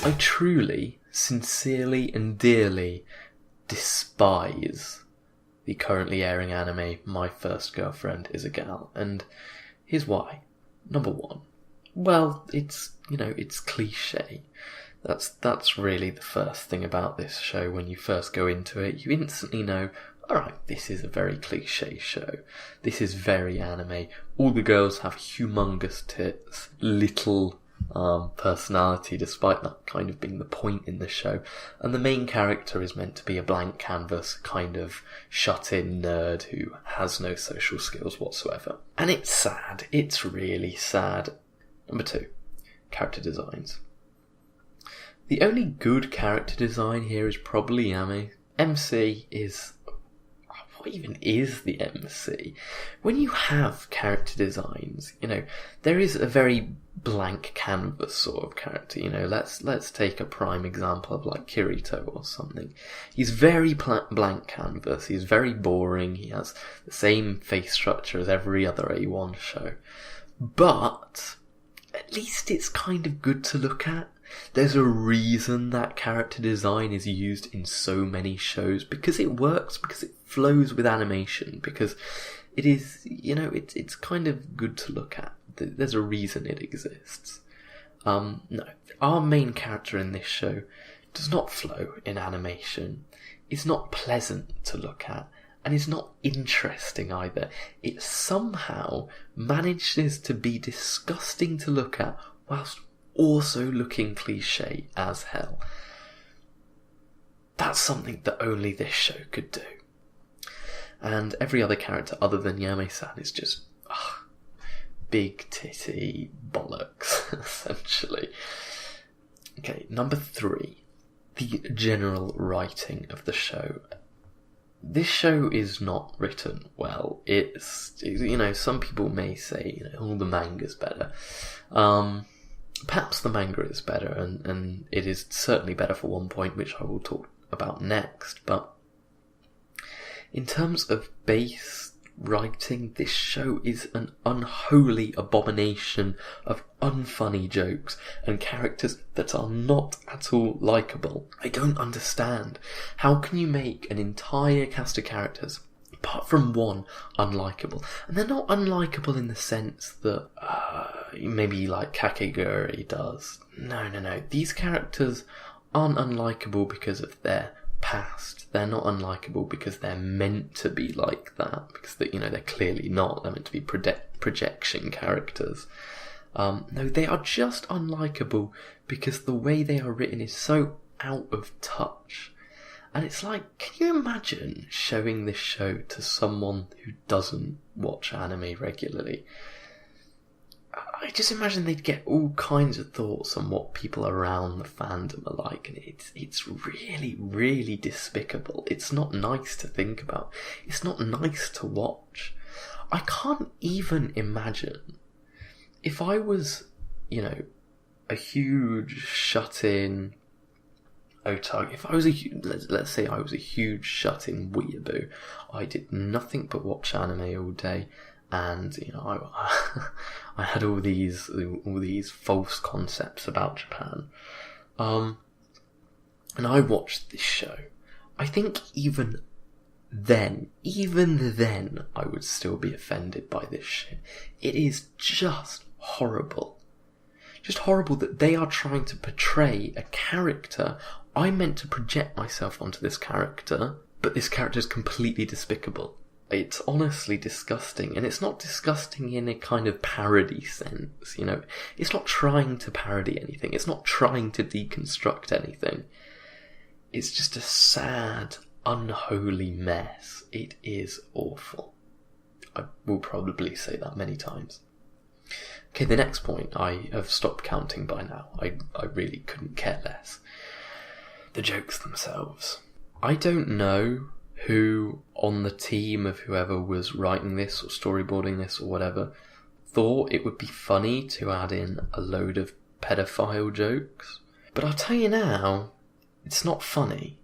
I truly, sincerely and dearly despise the currently airing anime My First Girlfriend is a Gal, and here's why. Number one, well, it's cliche. That's really the first thing about this show. When you first go into it, you instantly know, alright, this is a very cliche show. This is very anime. All the girls have humongous tits, little personality, despite that kind of being the point in the show. And the main character is meant to be a blank canvas, kind of shut-in nerd who has no social skills whatsoever. And it's sad. It's really sad. Number two, character designs. The only good character design here is probably Yami. MC is... what even is the MC? When you have character designs, there is a very blank canvas sort of character. Let's take a prime example of like Kirito or something. He's very blank canvas. He's very boring. He has the same face structure as every other A1 show. But at least it's kind of good to look at. There's a reason that character design is used in so many shows, because it works, because it flows with animation, because it is, it's kind of good to look at. There's a reason it exists. No, our main character in this show does not flow in animation. It's not pleasant to look at, and it's not interesting either. It somehow manages to be disgusting to look at, whilst also looking cliche as hell. That's something that only this show could do. And every other character other than Yame-san is just big titty bollocks, essentially. Okay, number three, the general writing of the show. This show is not written well. It's, some people may say, the manga's better. Perhaps the manga is better, and it is certainly better for one point, which I will talk about next, but in terms of base writing, this show is an unholy abomination of unfunny jokes and characters that are not at all likeable. I don't understand. How can you make an entire cast of characters, apart from one, unlikable? And they're not unlikable in the sense that maybe like Kakegurui does. No. These characters aren't unlikable because of their past. They're not unlikable because they're meant to be like that. Because they're clearly not. They're meant to be projection characters. No, they are just unlikable because the way they are written is so out of touch. And it's like, can you imagine showing this show to someone who doesn't watch anime regularly? I just imagine they'd get all kinds of thoughts on what people around the fandom are like, and it's really, really despicable. It's not nice to think about. It's not nice to watch. I can't even imagine if I was, a huge shut-in otaku. If I was let's say I was a huge shut-in weeaboo, I did nothing but watch anime all day. And I had all these false concepts about Japan, and I watched this show. I think even then, I would still be offended by this shit. It is just horrible. Just horrible that they are trying to portray a character. I'm meant to project myself onto this character, but this character is completely despicable. It's honestly disgusting, and it's not disgusting in a kind of parody sense, It's not trying to parody anything. It's not trying to deconstruct anything. It's just a sad, unholy mess. It is awful. I will probably say that many times. Okay, the next point, I have stopped counting by now. I really couldn't care less. The jokes themselves. I don't know who on the team of whoever was writing this or storyboarding this or whatever thought it would be funny to add in a load of pedophile jokes. But I'll tell you now, it's not funny.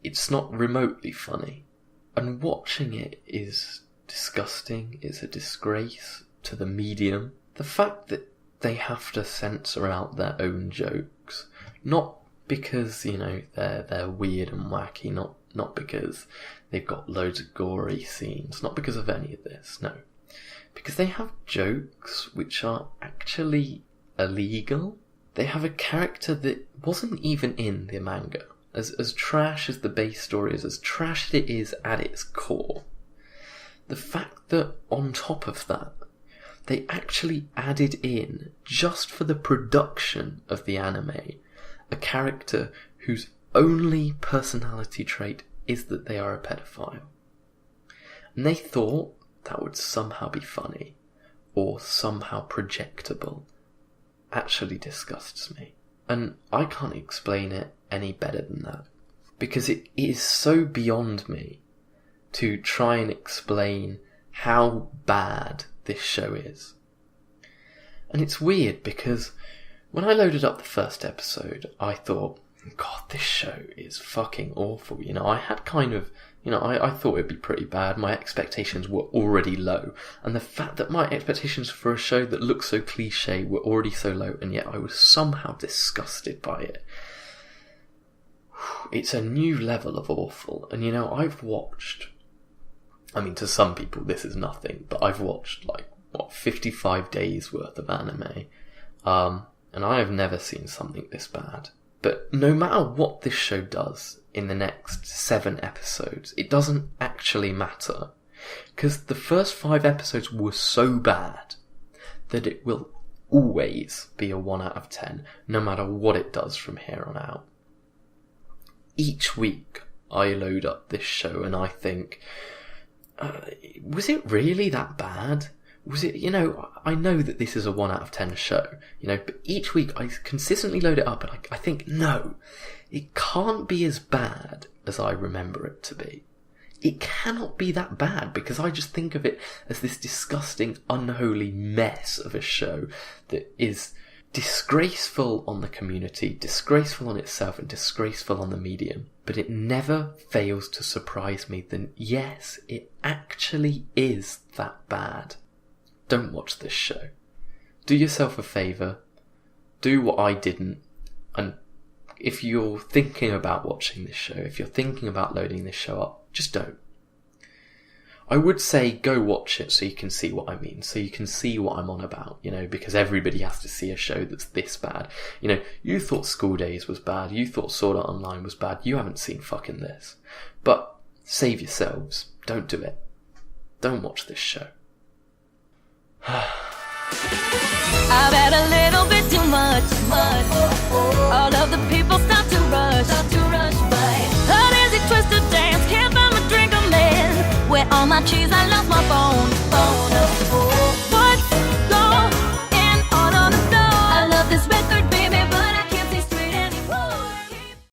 It's not remotely funny. And watching it is disgusting. It's a disgrace to the medium. The fact that they have to censor out their own jokes. Not because, they're weird and wacky, not because they've got loads of gory scenes, not because of any of this, no. Because they have jokes which are actually illegal. They have a character that wasn't even in the manga. As trash as the base story is, as trash as it is at its core, the fact that on top of that, they actually added in, just for the production of the anime, a character whose only personality trait is that they are a pedophile. And they thought that would somehow be funny, or somehow projectable, actually disgusts me. And I can't explain it any better than that. Because it is so beyond me to try and explain how bad this show is. And it's weird because when I loaded up the first episode, I thought, God, this show is fucking awful. I had kind of, I thought it'd be pretty bad. My expectations were already low. And the fact that my expectations for a show that looks so cliche were already so low, and yet I was somehow disgusted by it. It's a new level of awful. And I've watched, to some people this is nothing, but I've watched 55 days worth of anime. And I have never seen something this bad. But no matter what this show does in the next 7 episodes, it doesn't actually matter. Because the first 5 episodes were so bad that it will always be a 1 out of 10, no matter what it does from here on out. Each week I load up this show and I think, was it really that bad? Was it, I know that this is a 1 out of 10 show, but each week I consistently load it up and I think, no, it can't be as bad as I remember it to be. It cannot be that bad, because I just think of it as this disgusting, unholy mess of a show that is disgraceful on the community, disgraceful on itself, and disgraceful on the medium. But it never fails to surprise me that, yes, it actually is that bad. Don't watch this show. Do yourself a favour. Do what I didn't. And if you're thinking about watching this show, if you're thinking about loading this show up, just don't. I would say go watch it so you can see what I mean, so you can see what I'm on about, because everybody has to see a show that's this bad. You thought School Days was bad, you thought Sword Art Online was bad, you haven't seen fucking this. But save yourselves. Don't do it. Don't watch this show. I've had a little bit too much. All of the people start to rush by. An easy twist to dance, can't find my drink, I'm in. Where all my cheese I love.